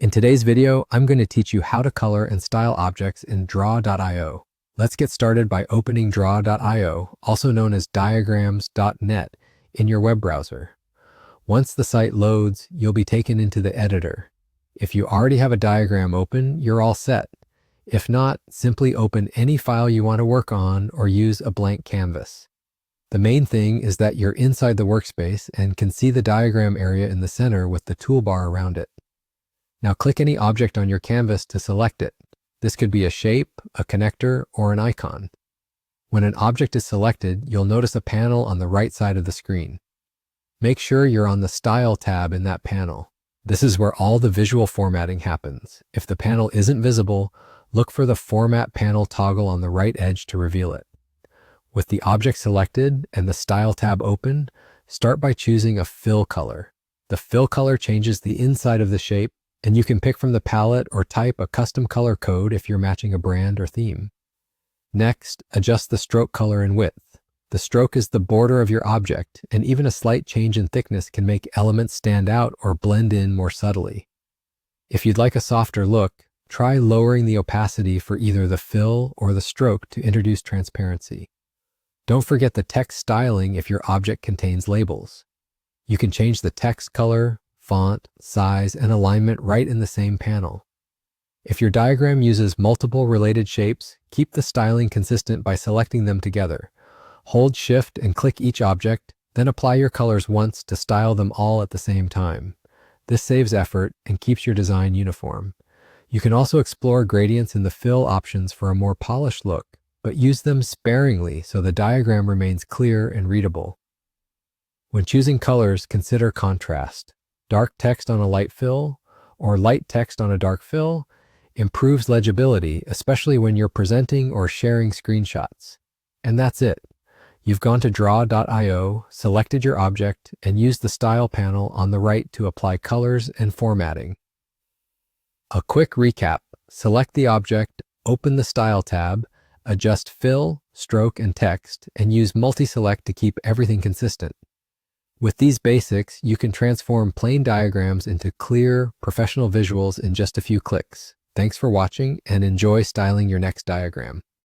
In today's video, I'm going to teach you how to color and style objects in Draw.io. Let's get started by opening Draw.io, also known as diagrams.net, in your web browser. Once the site loads, you'll be taken into the editor. If you already have a diagram open, you're all set. If not, simply open any file you want to work on or use a blank canvas. The main thing is that you're inside the workspace and can see the diagram area in the center with the toolbar around it. Now click any object on your canvas to select it. This could be a shape, a connector, or an icon. When an object is selected, you'll notice a panel on the right side of the screen. Make sure you're on the Style tab in that panel. This is where all the visual formatting happens. If the panel isn't visible, look for the Format panel toggle on the right edge to reveal it. With the object selected and the Style tab open, start by choosing a fill color. The fill color changes the inside of the shape, and you can pick from the palette or type a custom color code if you're matching a brand or theme. Next, adjust the stroke color and width. The stroke is the border of your object, and even a slight change in thickness can make elements stand out or blend in more subtly. If you'd like a softer look, try lowering the opacity for either the fill or the stroke to introduce transparency. Don't forget the text styling if your object contains labels. You can change the text color, font, size, and alignment right in the same panel. If your diagram uses multiple related shapes, keep the styling consistent by selecting them together. Hold Shift and click each object, then apply your colors once to style them all at the same time. This saves effort and keeps your design uniform. You can also explore gradients in the fill options for a more polished look, but use them sparingly so the diagram remains clear and readable. When choosing colors, consider contrast. Dark text on a light fill or light text on a dark fill improves legibility, especially when you're presenting or sharing screenshots. And that's it. You've gone to Draw.io, selected your object, and used the Style panel on the right to apply colors and formatting. A quick recap: select the object, open the Style tab, adjust fill, stroke, and text, and use multi-select to keep everything consistent. With these basics, you can transform plain diagrams into clear, professional visuals in just a few clicks. Thanks for watching, and enjoy styling your next diagram.